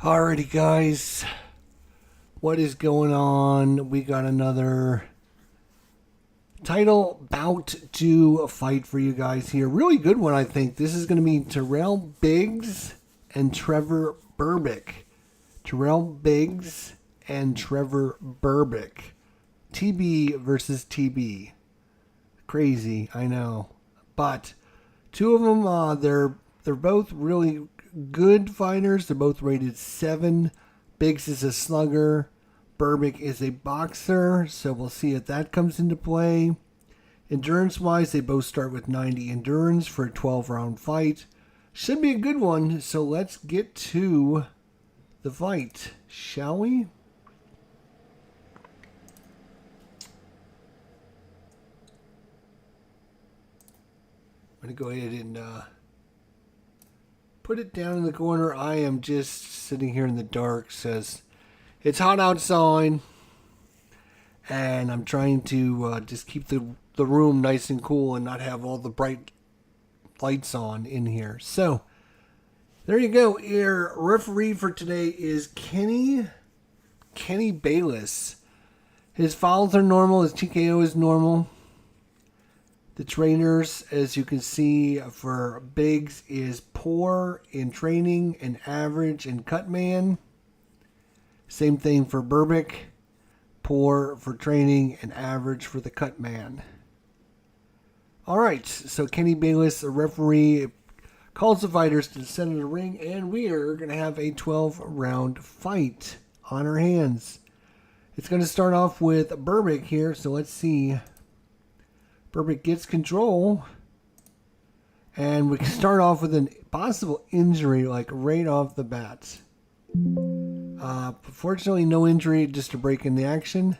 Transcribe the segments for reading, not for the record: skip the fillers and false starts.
Alrighty, guys. What is going on? We got another title bout to fight for you guys here. Really good one, I think. This is going to be Tyrell Biggs and Trevor Berbick. Tyrell Biggs and Trevor Berbick. TB versus TB. Crazy, I know. But two of them, they're both really good fighters. They're both rated 7. Biggs is a slugger. Berbick is a boxer. So we'll see if that comes into play. Endurance-wise, they both start with 90 endurance for a 12-round fight. Should be a good one. So let's get to the fight, shall we? I'm going to go ahead and put it down in the corner. I am just sitting here in the dark. Says it's hot outside, and I'm trying to just keep the room nice and cool and not have all the bright lights on in here. So there you go. Your referee for today is Kenny Bayless. His fouls are normal. His TKO is normal. The trainers, as you can see, for Biggs is poor in training and average in cutman. Same thing for Berbick. Poor for training and average for the cutman. Alright, so Kenny Bayless, the referee, calls the fighters to the center of the ring, and we are going to have a 12-round fight on our hands. It's going to start off with Berbick here, so let's see. Berbick gets control, and we can start off with a possible injury, like right off the bat. Fortunately, no injury, just a break in the action.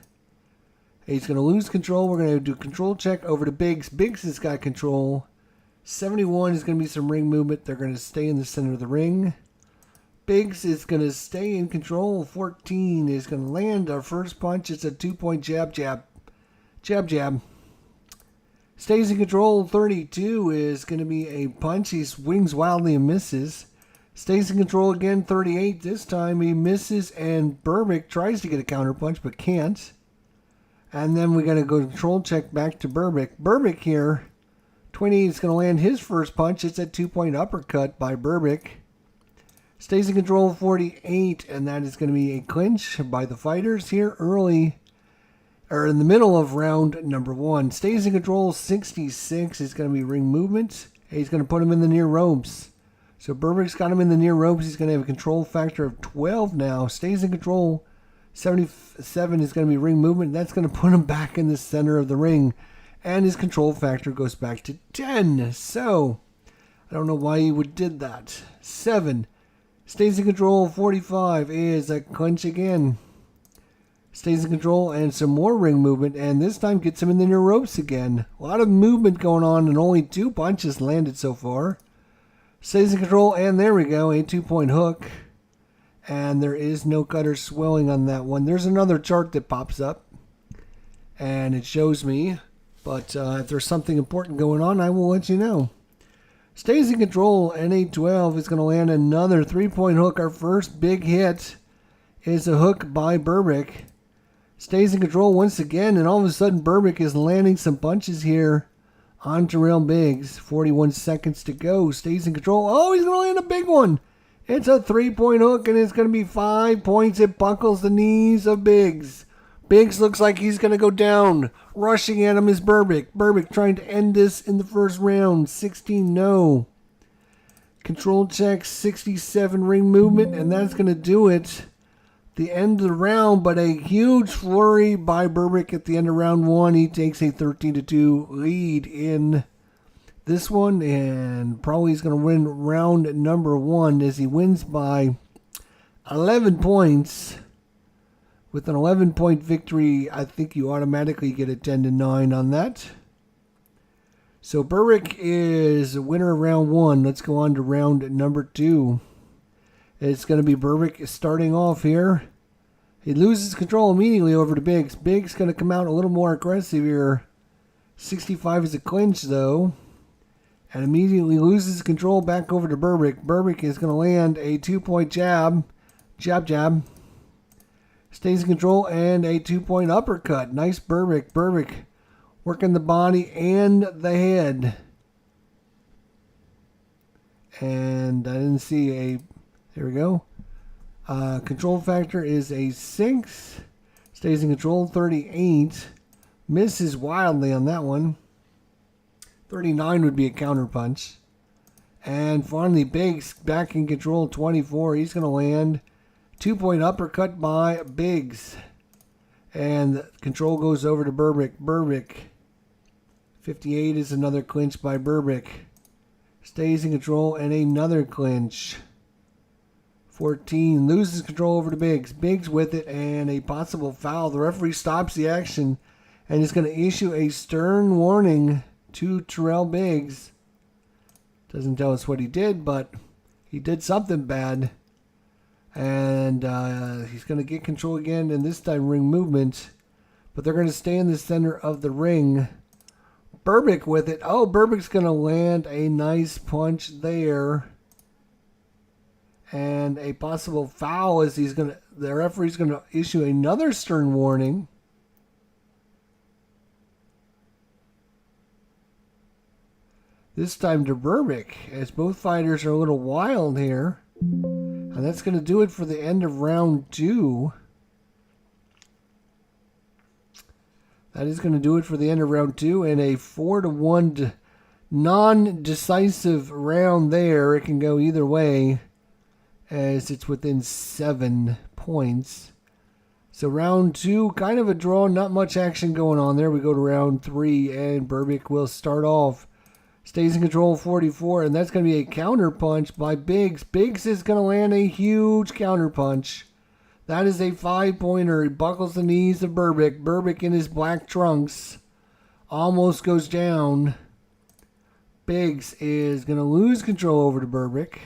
He's going to lose control. We're going to do a control check over to Biggs. Biggs has got control. 71 is going to be some ring movement. They're going to stay in the center of the ring. Biggs is going to stay in control. 14 is going to land our first punch. It's a 2-point jab, jab. Jab, jab. Stays in control. 32 is going to be a punch. He swings wildly and misses. Stays in control again. 38. This time he misses, and Berbick tries to get a counter punch but can't. And then we got to go control check back to Berbick. Berbick here. 28 is going to land his first punch. It's a 2-point uppercut by Berbick. Stays in control. 48, and that is going to be a clinch by the fighters here early. Or in the middle of round number 1. Stays in control. 66 is going to be ring movement. He's going to put him in the near ropes. So Berbick's got him in the near ropes. He's going to have a control factor of 12 now. Stays in control. 77 is going to be ring movement. That's going to put him back in the center of the ring. And his control factor goes back to 10. So I don't know why he would did that. 7. Stays in control. 45 is a clinch again. Stays in control and some more ring movement, and this time gets him in the near ropes again. A lot of movement going on, and only 2 punches landed so far. Stays in control, and there we go, a 2-point hook. And there is no cutter swelling on that one. There's another chart that pops up, and it shows me. But if there's something important going on, I will let you know. Stays in control, and a 12 is going to land another 3-point hook. Our first big hit is a hook by Berbick. Stays in control once again, and all of a sudden Berbick is landing some punches here on Tyrell Biggs. 41 seconds to go. Stays in control. Oh, he's going to land a big one. It's a 3-point hook, and it's going to be 5 points. It buckles the knees of Biggs. Biggs looks like he's going to go down. Rushing at him is Berbick. Berbick trying to end this in the first round. 16, no. Control check, 67 ring movement, and that's going to do it. The end of the round, but a huge flurry by Berbick at the end of round 1. He takes a 13-2 lead in this one, and probably he's going to win round number 1 as he wins by 11 points. With an 11-point victory, I think you automatically get a 10-9 on that. So Berbick is a winner of round 1. Let's go on to round number 2. It's going to be Berbick starting off here. He loses control immediately over to Biggs. Biggs going to come out a little more aggressive here. 65 is a clinch, though. And immediately loses control back over to Berbick. Berbick is going to land a 2-point jab. Jab, jab. Stays in control and a 2-point uppercut. Nice Berbick. Berbick working the body and the head. And I didn't see a... There we go. Control factor is a 6. Stays in control, 38. Misses wildly on that one. 39 would be a counter punch. And finally, Biggs back in control, 24. He's going to land. 2-point uppercut by Biggs. And control goes over to Berbick. Berbick. 58 is another clinch by Berbick. Stays in control and another clinch. 14 loses control over to Biggs. Biggs with it and a possible foul. The referee stops the action and is going to issue a stern warning to Tyrell Biggs. Doesn't tell us what he did, but he did something bad. And he's going to get control again, and this time ring movement. But they're going to stay in the center of the ring. Berbick with it. Oh, Berbick's going to land a nice punch there. And a possible foul as the referee's going to issue another stern warning. This time to Berbick, as both fighters are a little wild here. And that's going to do it for the end of round 2. That is going to do it for the end of round 2. And a 4-1 non-decisive round there. It can go either way, as it's within 7 points. So round 2, kind of a draw, not much action going on there. We go to round 3, and Berbick will start off. Stays in control, 44, and that's going to be a counter punch by Biggs. Biggs is going to land a huge counter punch. That is a 5-pointer. He buckles the knees of Berbick. Berbick in his black trunks almost goes down. Biggs is going to lose control over to Berbick.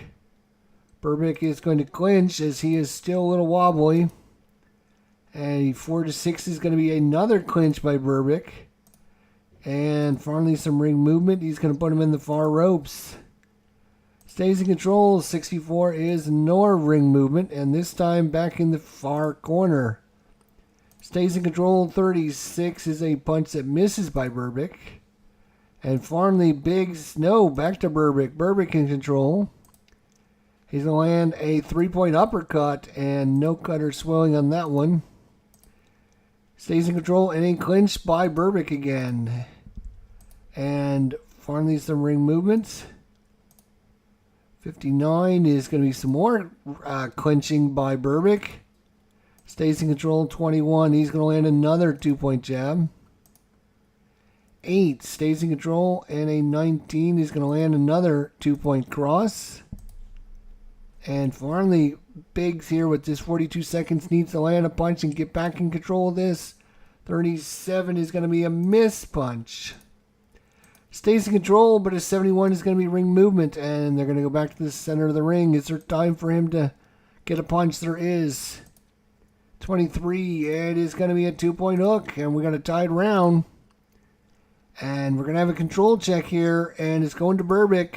Berbick is going to clinch as he is still a little wobbly. And 4-6 is going to be another clinch by Berbick. And finally some ring movement. He's going to put him in the far ropes. Stays in control. 64 is no ring movement. And this time back in the far corner. Stays in control. 36 is a punch that misses by Berbick. And finally Biggs. No, back to Berbick. Berbick in control. He's going to land a 3-point uppercut. And no cutter swelling on that one. Stays in control and a clinch by Berbick again. And finally some ring movements. 59 is going to be some more clinching by Berbick. Stays in control. 21. He's going to land another 2-point jab. 8 stays in control. And a 19 is going to land another 2-point cross. And finally, Biggs here with this 42 seconds needs to land a punch and get back in control of this. 37 is going to be a miss punch. Stays in control, but a 71 is going to be ring movement. And they're going to go back to the center of the ring. Is there time for him to get a punch? There is. 23, it is going to be a 2-point hook. And we got a tied round. And we're going to have a control check here. And it's going to Berbick.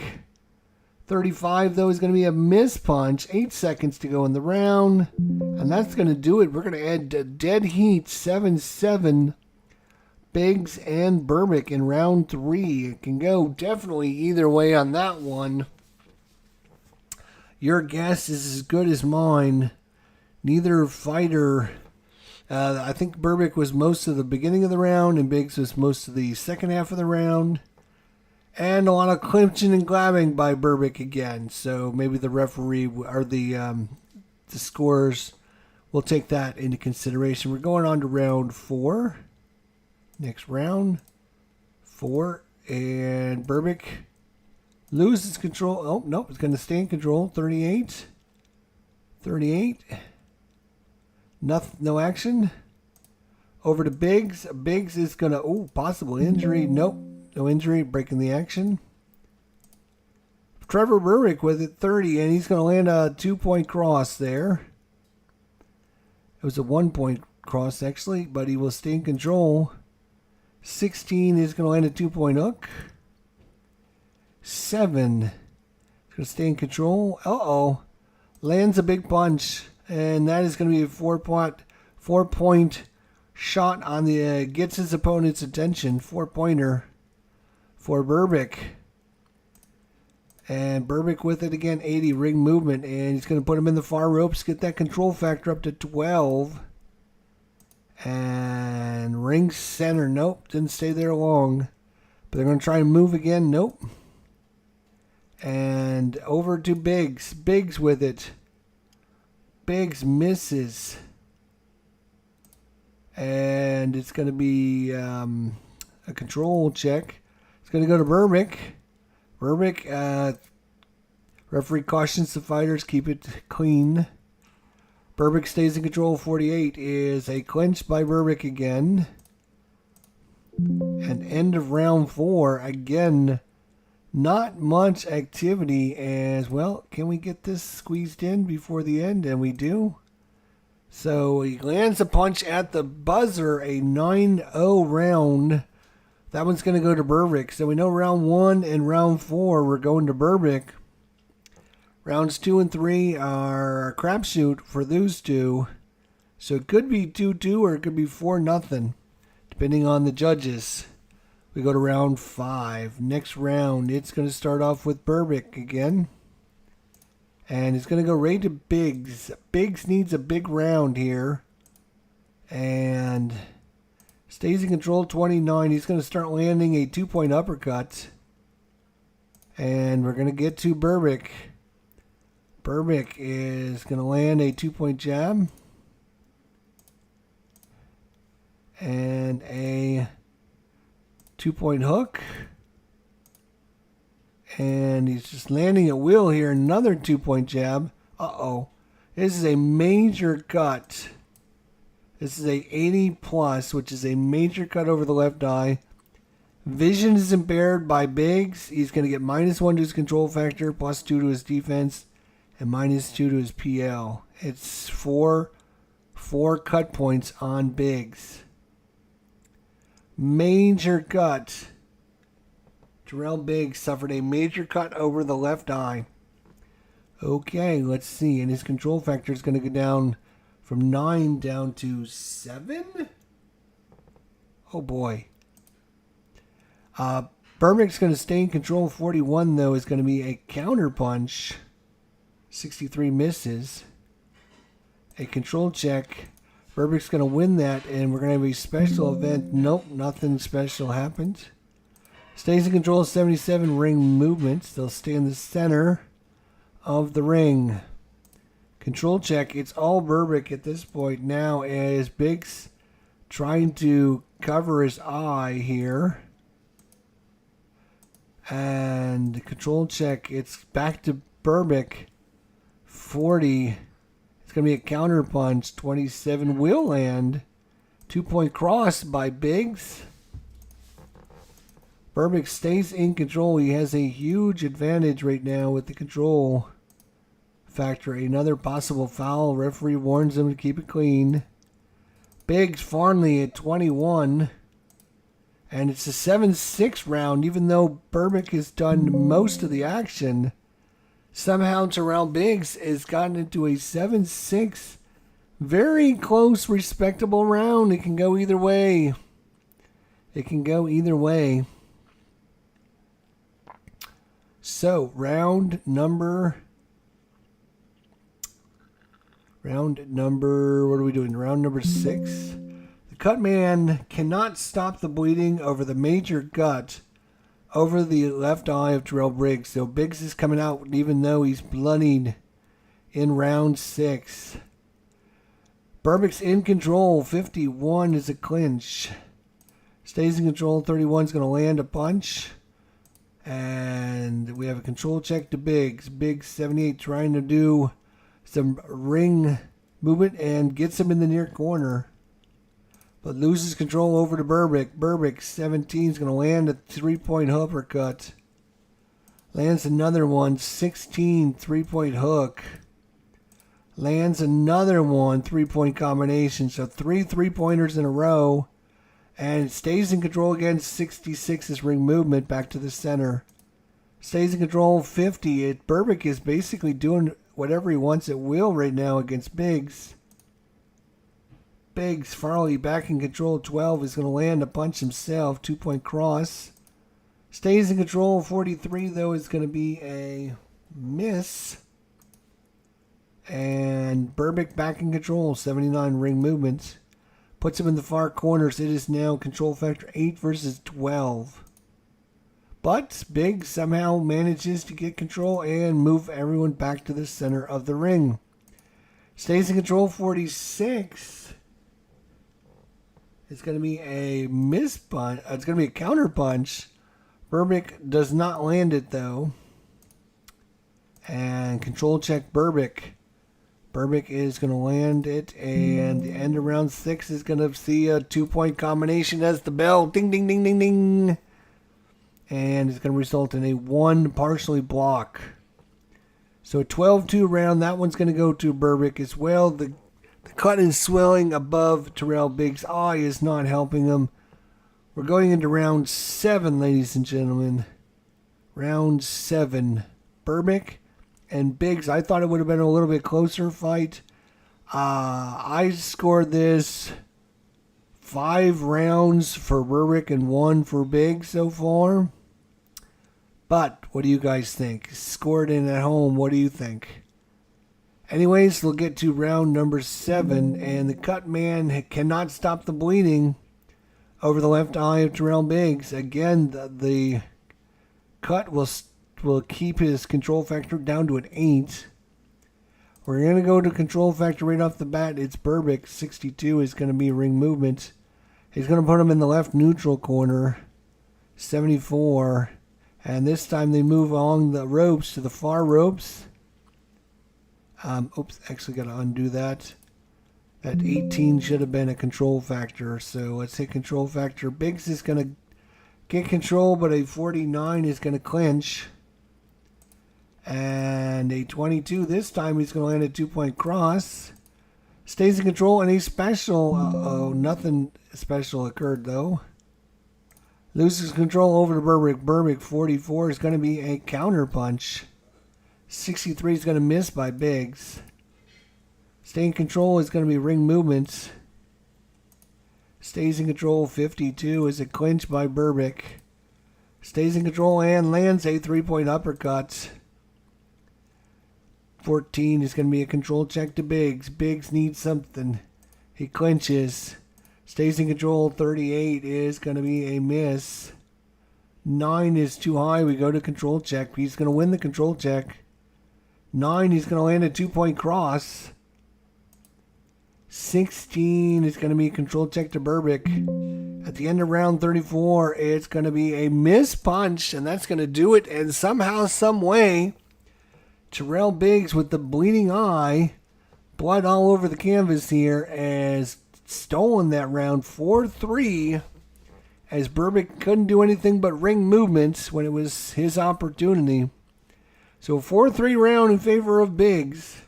35, though, is going to be a miss punch. 8 seconds to go in the round. And that's going to do it. We're going to add dead heat. 7-7. Biggs and Berbick in round 3. It can go definitely either way on that one. Your guess is as good as mine. Neither fighter... I think Berbick was most of the beginning of the round. And Biggs was most of the second half of the round. And a lot of clinching and grabbing by Berbick again. So maybe the referee or the scorers will take that into consideration. We're going on to round 4. Next round. 4. And Berbick loses control. Oh, no. It's going to stay in control. 38. 38. Nothing, no action. Over to Biggs. Biggs is going to... Oh, possible injury. Nope. No injury, breaking the action. Trevor Berbick with it, 30, and he's going to land a 2-point cross there. It was a 1-point cross, actually, but he will stay in control. 16 is going to land a 2-point hook. 7 is going to stay in control. Uh-oh. Lands a big punch. And that is going to be a 4-point shot on the gets his opponent's attention. 4-pointer for Berbick. And Berbick with it again, 80 ring movement. And he's going to put him in the far ropes, get that control factor up to 12. And ring center, nope, didn't stay there long. But they're going to try and move again, nope. And over to Biggs. Biggs with it. Biggs misses. And it's going to be a control check. It's going to go to Berbick. Berbick, referee cautions the fighters, keep it clean. Berbick stays in control. 48 is a clinch by Berbick again. And end of round 4. Again, not much activity as well. Can we get this squeezed in before the end? And we do. So he lands a punch at the buzzer, a 9-0 round. That one's going to go to Berbick. So we know round 1 and round 4 we're going to Berbick. Rounds 2 and 3 are a crapshoot for those two. So it could be 2-2 or it could be 4-0, depending on the judges. We go to round 5. Next round, it's going to start off with Berbick again. And it's going to go right to Biggs. Biggs needs a big round here. And stays in control, 29. He's going to start landing a 2-point uppercut. And we're going to get to Berbick. Berbick is going to land a 2-point jab. And a 2-point hook. And he's just landing at will here. Another 2-point jab. Uh-oh. This is a major cut. This is a 80 plus, which is a major cut over the left eye. Vision is impaired by Biggs. He's going to get -1 to his control factor, +2 to his defense, and -2 to his PL. It's four cut points on Biggs. Major cut. Tyrell Biggs suffered a major cut over the left eye. Okay, let's see. And his control factor is going to go down from 9 down to 7? Oh, boy. Berbick's going to stay in control. 41, though, is going to be a counter punch. 63 misses. A control check. Berbick's going to win that, and we're going to have a special event. Nope, nothing special happened. Stays in control, 77 ring movements. They'll stay in the center of the ring. Control check. It's all Berbick at this point now as Biggs trying to cover his eye here. And control check. It's back to Berbick. 40. It's going to be a counter punch. 27 will land. 2-point cross by Biggs. Berbick stays in control. He has a huge advantage right now with the control factor. Another possible foul. Referee warns him to keep it clean. Biggs Farnley at 21. And it's a 7-6 round, even though Berbick has done most of the action. Somehow Tyrell Biggs has gotten into a 7-6. Very close, respectable round. It can go either way. It can go either way. So, round number, what are we doing? Round number 6. The cut man cannot stop the bleeding over the major gut over the left eye of Tyrell Biggs. So Biggs is coming out even though he's bloodied in round 6. Berbick's in control. 51 is a clinch. Stays in control. 31 is going to land a punch. And we have a control check to Biggs. Biggs 78 trying to do some ring movement and gets him in the near corner. But loses control over to Berbick. Berbick 17 is going to land a 3-point uppercut. Lands another one. 16 3-point hook. Lands another one. 3-point combination. So 3 3-pointers in a row. And it stays in control again. 66 is ring movement back to the center. Stays in control. 50. Berbick is basically doing whatever he wants at will right now against Biggs. Biggs, Farley back in control. 12 is going to land a punch himself. 2-point cross. Stays in control. 43, though, is going to be a miss. And Berbick back in control. 79 ring movement. Puts him in the far corners. It is now control factor 8 versus 12. But Biggs somehow manages to get control and move everyone back to the center of the ring. Stays in control. 46. It's going to be a miss punch. It's going to be a counter punch. Berbick does not land it, though. And control check Berbick. Berbick is going to land it. And the end of round 6 is going to see a 2-point combination as the bell. Ding, ding, ding, ding, ding. And it's going to result in a 1 partially block. So a 12-2 round. That one's going to go to Berbick as well. The cut is swelling above Tyrell. Biggs' eye is not helping him. We're going into round 7, ladies and gentlemen. Round 7. Berbick and Biggs. I thought it would have been a little bit closer fight. I scored this 5 rounds for Berbick and 1 for Biggs so far. But what do you guys think? Scored in at home. What do you think? Anyways, we'll get to round number 7, and the cut man cannot stop the bleeding over the left eye of Tyrell Biggs. Again, the cut will keep his control factor down to an 8. We're going to go to control factor right off the bat. It's Berbick. 62 is going to be ring movement. He's going to put him in the left neutral corner. 74. And this time they move along the ropes to the far ropes. Oops, actually got to undo that. That 18 should have been a control factor. So let's hit control factor. Biggs is going to get control, but a 49 is going to clinch. And a 22, this time he's going to land a 2-point cross. Stays in control, and a special. Uh-oh, nothing special occurred, though. Loses control over to Berbick. Berbick, 44, is going to be a counter punch. 63 is going to miss by Biggs. Stay in control is going to be ring movements. Stays in control. 52 is a clinch by Berbick. Stays in control and lands a 3-point uppercut. 14 is going to be a control check to Biggs. Biggs needs something. He clinches. Stays in control. 38 is going to be a miss. 9 is too high. We go to control check. He's going to win the control check. 9, he's going to land a 2-point cross. 16 is going to be a control check to Berbick. At the end of round 34, it's going to be a miss punch, and that's going to do it. And somehow, some way, Tyrell Biggs with the bleeding eye, blood all over the canvas here, has stolen that round 4-3, as Berbick couldn't do anything but ring movements when it was his opportunity. So 4-3 round in favor of Biggs.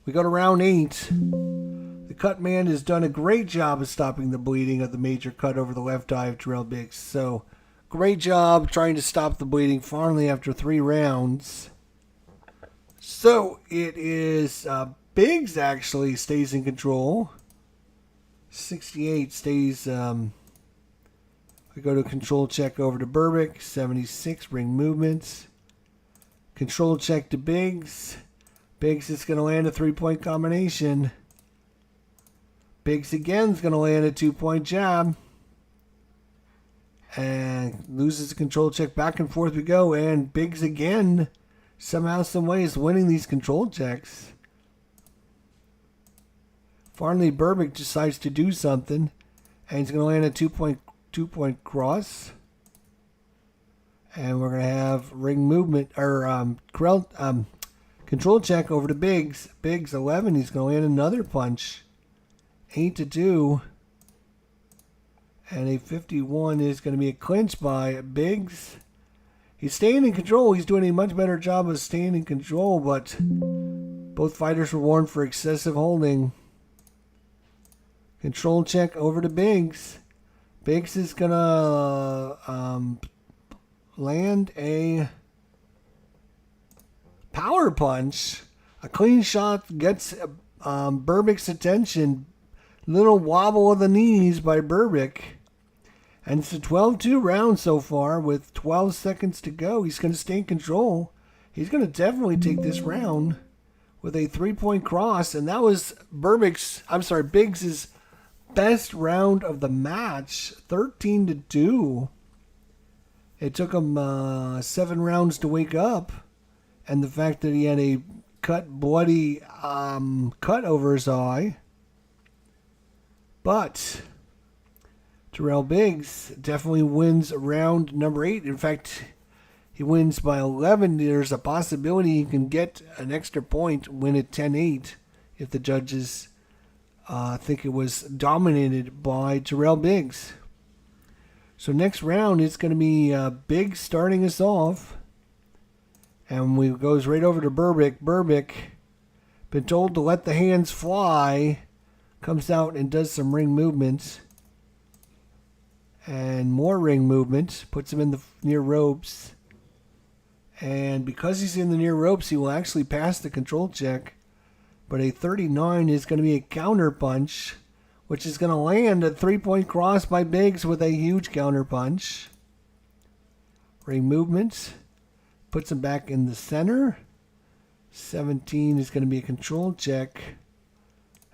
We go to round 8. The cut man has done a great job of stopping the bleeding of the major cut over the left eye of Tyrell Biggs. So great job trying to stop the bleeding finally after 3 rounds. So it is Biggs actually stays in control. 68 stays... We go to control check over to Berbick. 76, ring movements. Control check to Biggs. Biggs is going to land a 3-point combination. Biggs again is going to land a 2-point jab. And loses the control check. Back and forth we go. And Biggs again, somehow, some way, is winning these control checks. Finally, Berbick decides to do something. And he's going to land a 2-point cross. And we're going to have ring movement, or control check over to Biggs. Biggs, 11, he's going to land another punch. 8-2. And a 51 is going to be a clinch by Biggs. He's staying in control. He's doing a much better job of staying in control, but both fighters were warned for excessive holding. Control check over to Biggs. Biggs is going to land a Power punch. A clean shot gets Berbick's attention. Little wobble of the knees by Berbick. And it's a 12-2 round so far with 12 seconds to go. He's going to stay in control. He's going to definitely take this round with a 3-point cross. And that was Biggs' best round of the match, 13-2. It took him 7 rounds to wake up. And the fact that he had a bloody cut over his eye. But Tyrell Biggs definitely wins round number 8. In fact, he wins by 11. There's a possibility he can get an extra point, win at 10-8, if the judges think it was dominated by Tyrell Biggs. So next round, it's going to be Biggs starting us off. And we goes right over to Berbick. Berbick, been told to let the hands fly, comes out and does some ring movements. And more ring movement, puts him in the near ropes. And because he's in the near ropes, he will actually pass the control check. But a 39 is going to be a counter punch, which is going to land a 3-point cross by Biggs with a huge counter punch. Ring movement, puts him back in the center. 17 is going to be a control check.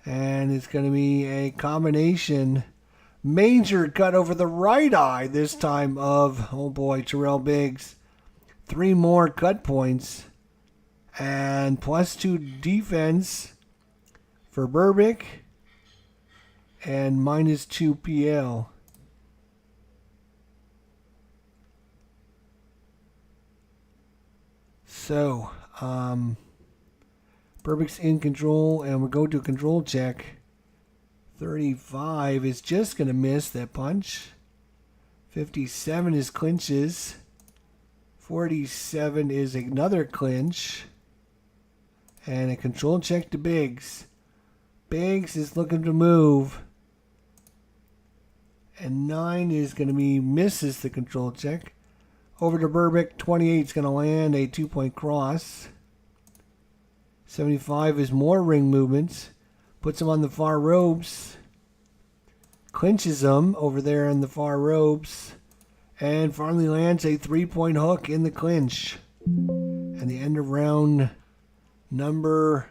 And it's going to be a combination. Major cut over the right eye this time of, oh boy, Tyrell Biggs. 3 more cut points. And +2 defense for Berbick. And -2 PL. So, Berbick's in control, and we'll go to a control check. 35 is just going to miss that punch. 57 is clinches. 47 is another clinch. And a control check to Biggs. Biggs is looking to move. And 9 is going to be misses the control check. Over to Berbick. 28 is going to land a 2-point cross. 75 is more ring movements. Puts him on the far ropes. Clinches him over there on the far ropes. And finally lands a 3-point hook in the clinch. And the end of round number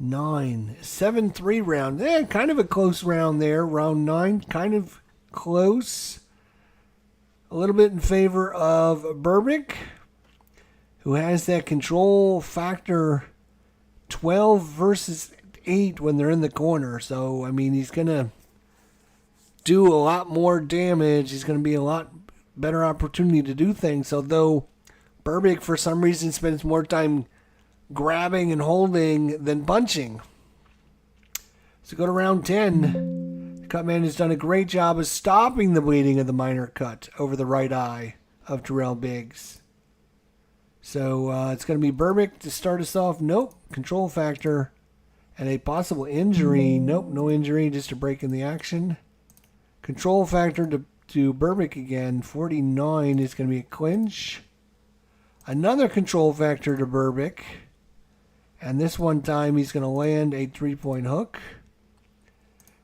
9. 7-3 round. Kind of a close round there. Round 9. Kind of close. A little bit in favor of Berbick, who has that control factor 12 versus 8 when they're in the corner. So, I mean, he's going to do a lot more damage. He's going to be a lot better opportunity to do things. Although Berbick, for some reason, spends more time grabbing and holding than punching. So go to round 10. The cut man has done a great job of stopping the bleeding of the minor cut over the right eye of Tyrell Biggs. So it's going to be Berbick to start us off. Nope. Control factor. And a possible injury. Nope, no injury, just a break in the action. Control factor to Berbick again. 49 is going to be a clinch. Another control factor to Berbick. And this one time he's going to land a 3-point hook.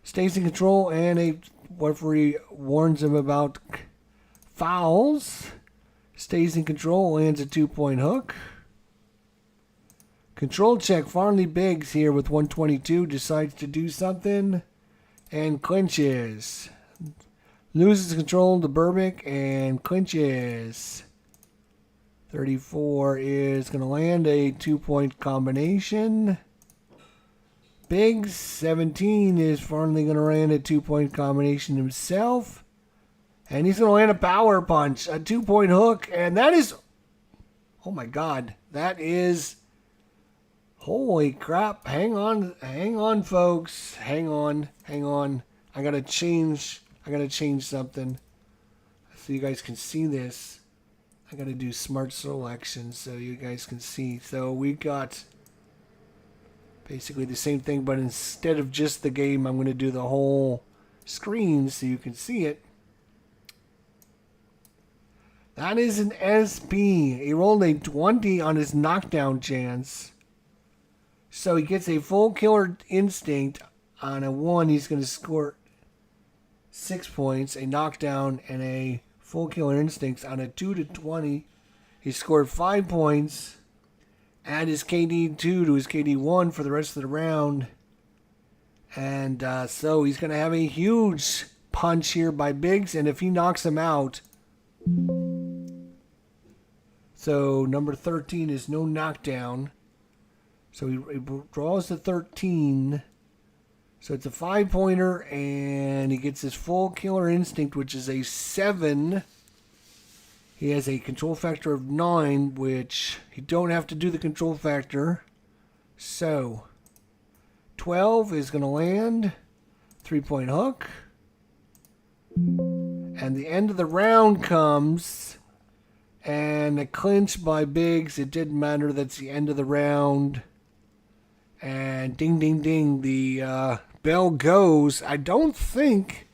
Stays in control, and a referee warns him about fouls. Stays in control, lands a 2-point hook. Control check, Farley Biggs here with 122, decides to do something, and clinches. Loses control to Berbick, and clinches. 34 is going to land a 2-point combination. Biggs, 17, is finally going to land a 2-point combination himself. And he's going to land a power punch, a 2-point hook, and that is, oh my God, that is, holy crap. Hang on, folks. Hang on. I got to change something so you guys can see this. I got to do smart selection so you guys can see. So we got basically the same thing, but instead of just the game, I'm going to do the whole screen so you can see it. That is an SP. He rolled a 20 on his knockdown chance. So he gets a full killer instinct on a 1. He's going to score 6 points, a knockdown, and a full killer instinct on a 2 to 20. He scored 5 points. Add his KD 2 to his KD 1 for the rest of the round. And so he's going to have a huge punch here by Biggs. And if he knocks him out... So number 13 is no knockdown. So he draws the 13. So it's a 5-pointer, and he gets his full killer instinct, which is a 7. He has a control factor of 9, which he don't have to do the control factor. So 12 is going to land. 3-point hook. And the end of the round comes... And a clinch by Biggs. It didn't matter. That's the end of the round. And ding, ding, ding. The bell goes. I don't think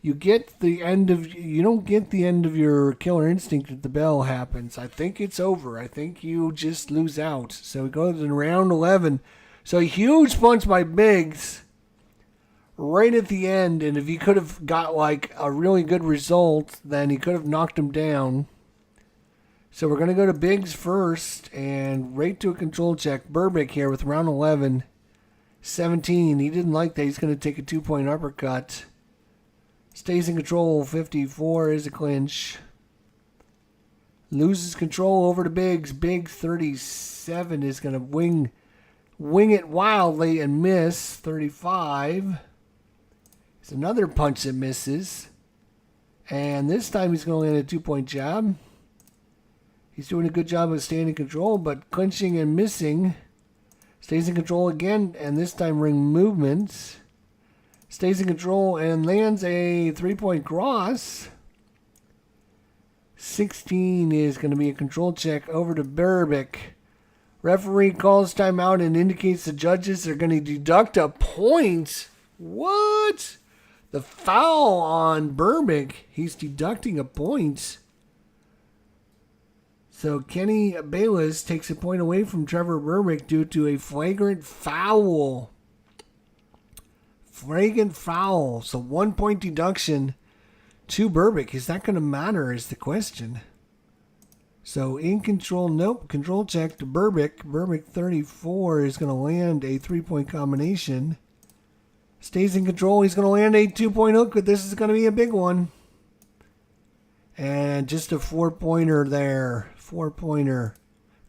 you get the end of... You don't get the end of your killer instinct if the bell happens. I think it's over. I think you just lose out. So we go to round 11. So a huge punch by Biggs. Right at the end, and if he could have got like a really good result, then he could have knocked him down. So we're going to go to Biggs first, and right to a control check. Berbick here with round 11. 17, he didn't like that. He's going to take a 2-point uppercut. Stays in control, 54 is a clinch. Loses control over to Biggs. Biggs, 37, is going to wing it wildly and miss, 35. Another punch that misses. And this time he's going to land a 2-point jab. He's doing a good job of staying in control, but clinching and missing. Stays in control again, and this time ring movements. Stays in control and lands a 3-point cross. 16 is going to be a control check over to Berbick. Referee calls timeout and indicates the judges are going to deduct a point. What? The foul on Berbick, he's deducting a point. So Kenny Bayless takes a point away from Trevor Berbick due to a flagrant foul. Flagrant foul. So 1-point deduction to Berbick. Is that going to matter is the question. So in control, nope. Control check to Berbick. Berbick 34 is going to land a 3-point combination. Stays in control. He's going to land a 2-point hook, but this is going to be a big one. And just a 4-pointer there. 4-pointer.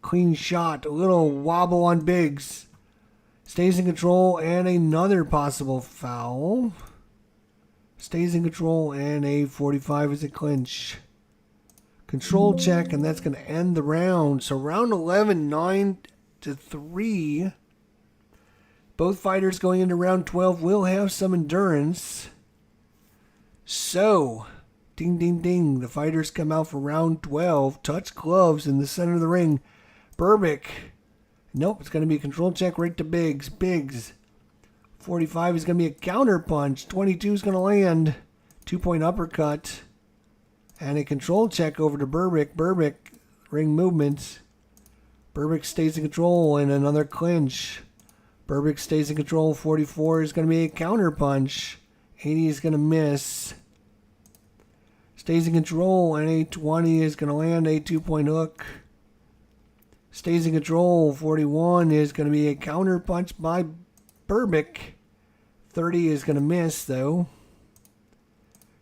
Clean shot. A little wobble on Biggs. Stays in control and another possible foul. Stays in control and a 45 is a clinch. Control check, and that's going to end the round. So round 11, 9-3. Both fighters going into round 12 will have some endurance. So, ding, ding, ding. The fighters come out for round 12. Touch gloves in the center of the ring. Berbick. Nope, it's going to be a control check right to Biggs. Biggs. 45 is going to be a counter punch. 22 is going to land. 2-point uppercut. And a control check over to Berbick. Berbick, ring movements. Berbick stays in control and another clinch. Berbick stays in control. 44 is going to be a counter punch. 80 is going to miss. Stays in control and a 20 is going to land a 2-point hook. Stays in control. 41 is going to be a counter punch by Berbick. 30 is going to miss though.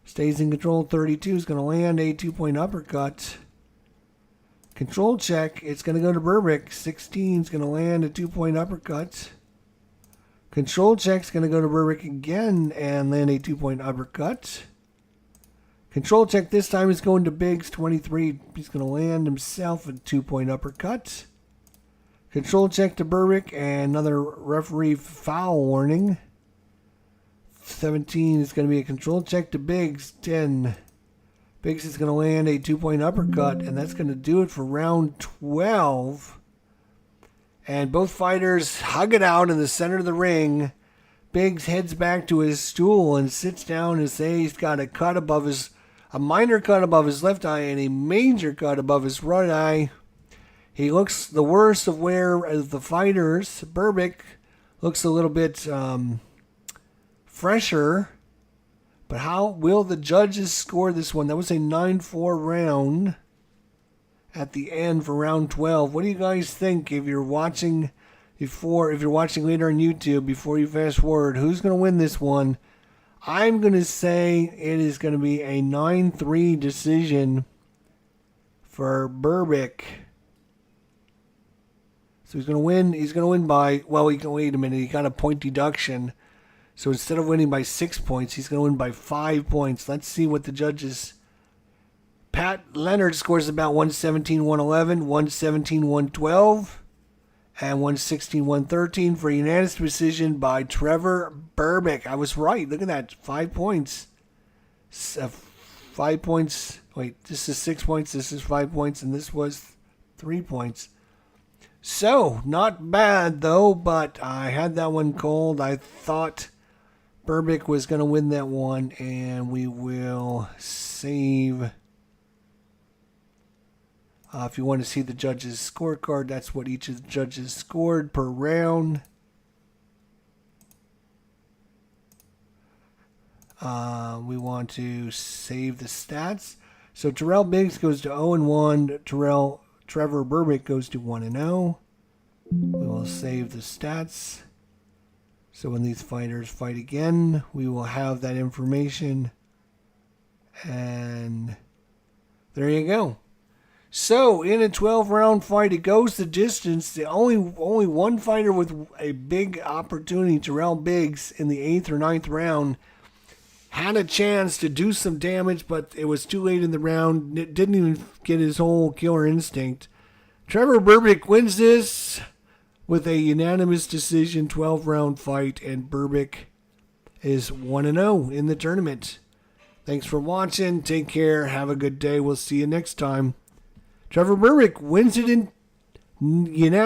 Stays in control. 32 is going to land a 2-point uppercut. Control check. It's going to go to Berbick. 16 is going to land a 2-point uppercut. Control check's going to go to Berbick again and land a 2-point uppercut. Control check this time is going to Biggs. 23. He's going to land himself a 2-point uppercut. Control check to Berbick and another referee foul warning. 17 is going to be a control check to Biggs. 10. Biggs is going to land a 2-point uppercut, and that's going to do it for round 12. And both fighters hug it out in the center of the ring. Biggs heads back to his stool and sits down and says he's got a cut above his a minor cut above his left eye and a major cut above his right eye. He looks the worst of the fighters. Berbick looks a little bit fresher. But how will the judges score this one? That was a 9-4 round at the end for round 12. What do you guys think if you're watching if you're watching later on YouTube before you fast forward? Who's going to win this one? I'm going to say it is going to be a 9-3 decision for Berbick. So he's going to win. He's going to win by, wait a minute. He got a point deduction. So instead of winning by 6 points, he's going to win by 5 points. Let's see what the judges. Pat Leonard scores about 117, 111, 117, 112, and 116, 113 for a unanimous decision by Trevor Berbick. I was right. Look at that. 5 points. 5 points. Wait, this is 6 points. This is 5 points. And this was 3 points. So, not bad, though, but I had that one cold. I thought Berbick was going to win that one, and we will save. If you want to see the judges' scorecard, that's what each of the judges scored per round. We want to save the stats. So Tyrell Biggs goes to 0-1. Trevor Berbick goes to 1-0. We will save the stats. So when these fighters fight again, we will have that information. And there you go. So in a 12-round fight, it goes the distance. The only one fighter with a big opportunity, Tyrell Biggs, in the 8th or 9th round, had a chance to do some damage, but it was too late in the round. It didn't even get his whole killer instinct. Trevor Berbick wins this with a unanimous decision 12-round fight, and Berbick is 1-0 in the tournament. Thanks for watching. Take care. Have a good day. We'll see you next time. Trevor Berbick wins it in unanimous.